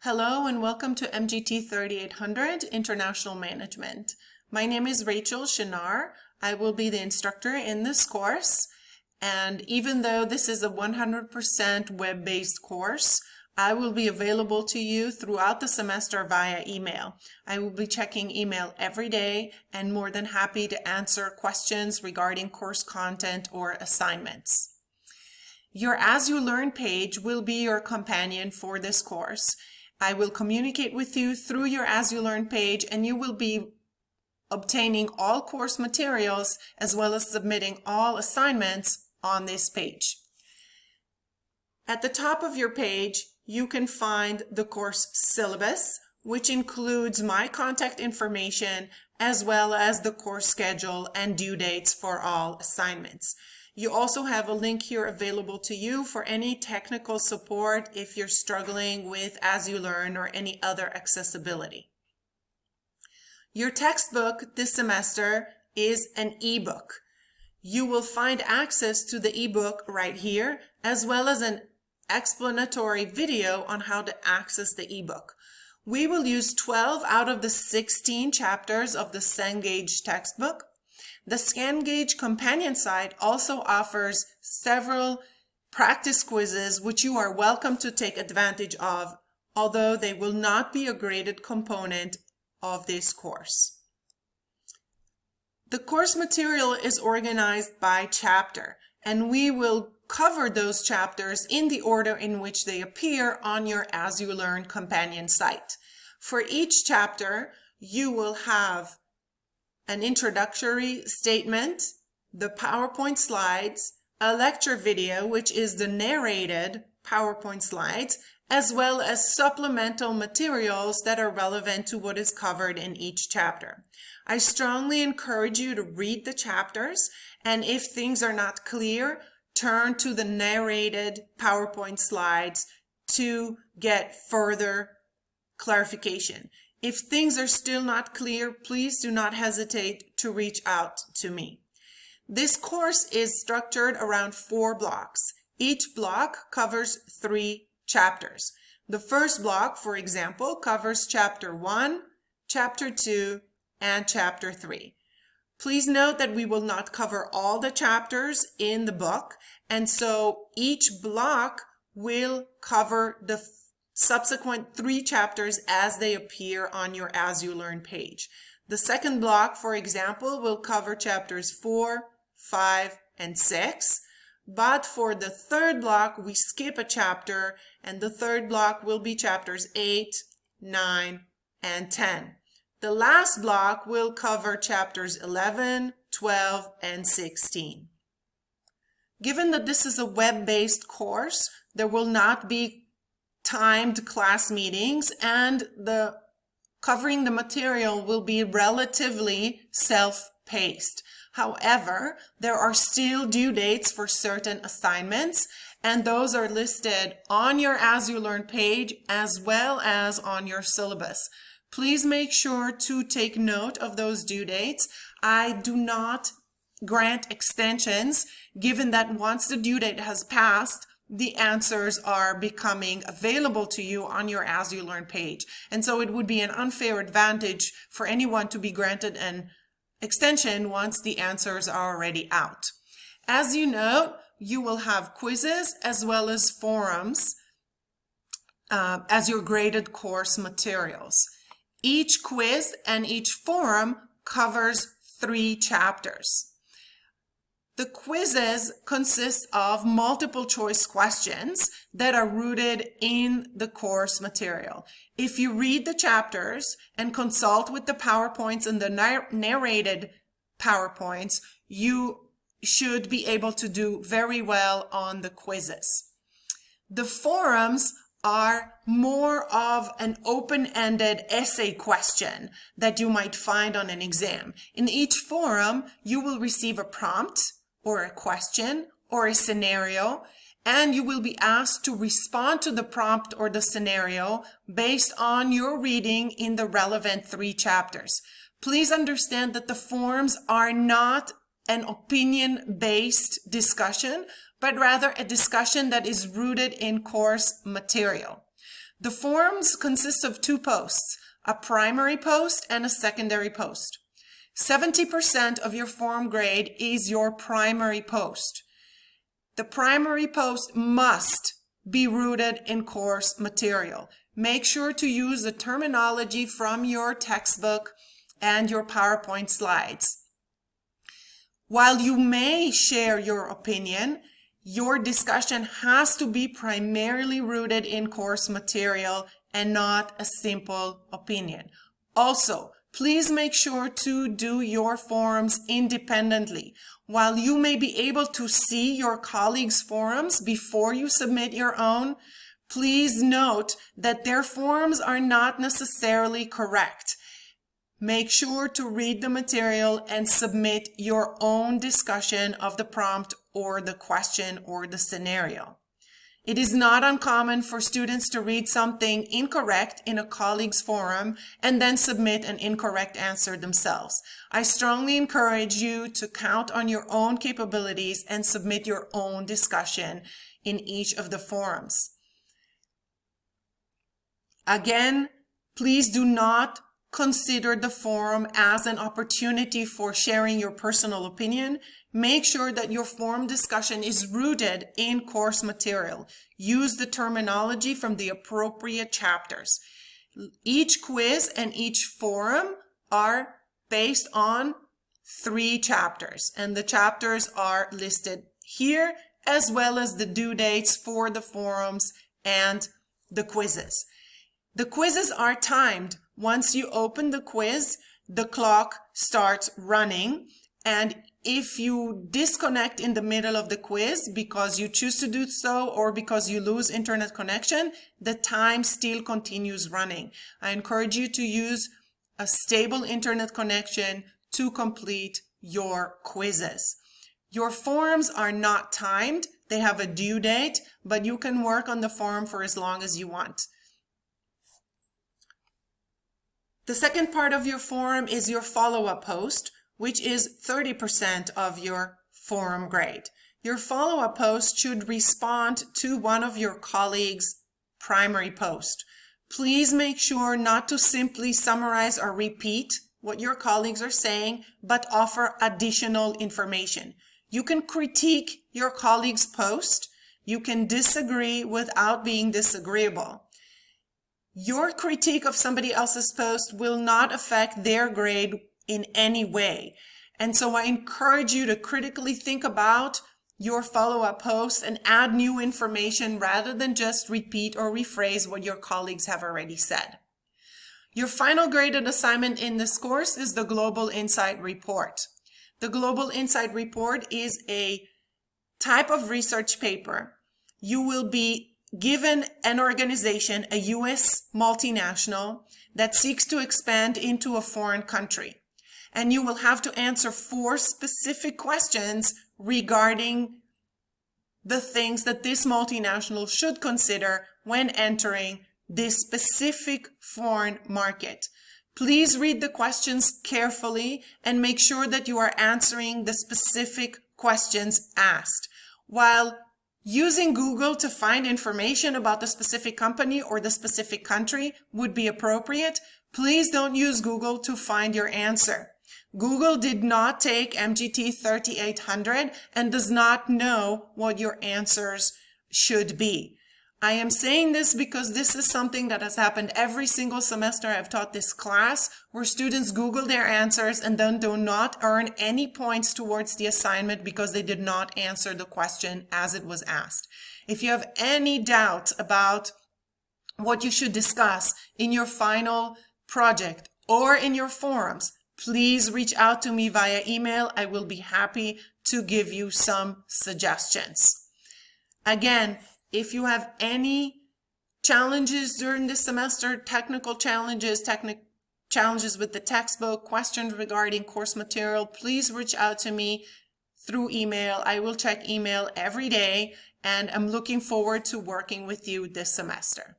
Hello and welcome to MGT3800 International Management. My name is Rachel Shinar. I will be the instructor in this course, and even though this is a 100% web-based course, I will be available to you throughout the semester via email. I will be checking email every day and more than happy to answer questions regarding course content or assignments. Your As You Learn page will be your companion for this course. I will communicate with you through your As You Learn page, and you will be obtaining all course materials as well as submitting all assignments on this page. At the top of your page, you can find the course syllabus, which includes my contact information as well as the course schedule and due dates for all assignments. You also have a link here available to you for any technical support if you're struggling with As You Learn or any other accessibility. Your textbook this semester is an ebook. You will find access to the ebook right here, as well as an explanatory video on how to access the ebook. We will use 12 out of the 16 chapters of the Cengage textbook. The Cengage companion site also offers several practice quizzes which you are welcome to take advantage of, although they will not be a graded component of this course. The course material is organized by chapter, and we will cover those chapters in the order in which they appear on your As You Learn companion site. For each chapter, you will have an introductory statement, the PowerPoint slides, a lecture video, which is the narrated PowerPoint slides, as well as supplemental materials that are relevant to what is covered in each chapter. I strongly encourage you to read the chapters, and if things are not clear, turn to the narrated PowerPoint slides to get further clarification. If things are still not clear, please do not hesitate to reach out to me. This course is structured around 4 blocks. Each block covers 3 chapters. The first block, for example, covers Chapter 1, Chapter 2, and Chapter 3. Please note that we will not cover all the chapters in the book, and so each block will cover the subsequent 3 chapters as they appear on your As You Learn page. The second block, for example, will cover chapters 4, 5, and 6. But for the third block, we skip a chapter, and the third block will be chapters 8, 9, and 10. The last block will cover chapters 11, 12, and 16. Given that this is a web-based course, there will not be timed class meetings, and covering the material will be relatively self-paced. However, there are still due dates for certain assignments, and those are listed on your As You Learn page as well as on your syllabus. Please make sure to take note of those due dates. I do not grant extensions, given that once the due date has passed, the answers are becoming available to you on your As You Learn page. And so it would be an unfair advantage for anyone to be granted an extension once the answers are already out. As you know, you will have quizzes as well as forums as your graded course materials. Each quiz and each forum covers 3 chapters. The quizzes consist of multiple choice questions that are rooted in the course material. If you read the chapters and consult with the PowerPoints and the narrated PowerPoints, you should be able to do very well on the quizzes. The forums are more of an open-ended essay question that you might find on an exam. In each forum, you will receive a prompt or a question or a scenario, and you will be asked to respond to the prompt or the scenario based on your reading in the relevant 3 chapters. Please understand that the forums are not an opinion-based discussion, but rather a discussion that is rooted in course material. The forums consist of two posts, a primary post and a secondary post. 70% of your forum grade is your primary post. The primary post must be rooted in course material. Make sure to use the terminology from your textbook and your PowerPoint slides. While you may share your opinion, your discussion has to be primarily rooted in course material and not a simple opinion. Also, please make sure to do your forums independently. While you may be able to see your colleagues' forums before you submit your own, please note that their forums are not necessarily correct. Make sure to read the material and submit your own discussion of the prompt or the question or the scenario. It is not uncommon for students to read something incorrect in a colleague's forum and then submit an incorrect answer themselves. I strongly encourage you to count on your own capabilities and submit your own discussion in each of the forums. Again, please do not consider the forum as an opportunity for sharing your personal opinion. Make sure that your forum discussion is rooted in course material. Use the terminology from the appropriate chapters. Each quiz and each forum are based on 3 chapters, and the chapters are listed here, as well as the due dates for the forums and the quizzes. The quizzes are timed. Once you open the quiz, the clock starts running, and if you disconnect in the middle of the quiz because you choose to do so or because you lose internet connection, the time still continues running. I encourage you to use a stable internet connection to complete your quizzes. Your forums are not timed. They have a due date, but you can work on the forum for as long as you want. The second part of your forum is your follow-up post, which is 30% of your forum grade. Your follow-up post should respond to one of your colleagues' primary posts. Please make sure not to simply summarize or repeat what your colleagues are saying, but offer additional information. You can critique your colleague's post. You can disagree without being disagreeable. Your critique of somebody else's post will not affect their grade in any way. And so I encourage you to critically think about your follow-up posts and add new information rather than just repeat or rephrase what your colleagues have already said. Your final graded assignment in this course is the Global Insight Report. The Global Insight Report is a type of research paper. You will be given an organization, a U.S. multinational, that seeks to expand into a foreign country. And you will have to answer 4 specific questions regarding the things that this multinational should consider when entering this specific foreign market. Please read the questions carefully and make sure that you are answering the specific questions asked. While using Google to find information about the specific company or the specific country would be appropriate, please don't use Google to find your answer. Google did not take MGT3800 and does not know what your answers should be. I am saying this because this is something that has happened every single semester I've taught this class, where students Google their answers and then do not earn any points towards the assignment because they did not answer the question as it was asked. If you have any doubt about what you should discuss in your final project or in your forums, please reach out to me via email. I will be happy to give you some suggestions. Again, if you have any challenges during this semester, technical challenges, challenges with the textbook, questions regarding course material, please reach out to me through email. I will check email every day, and I'm looking forward to working with you this semester.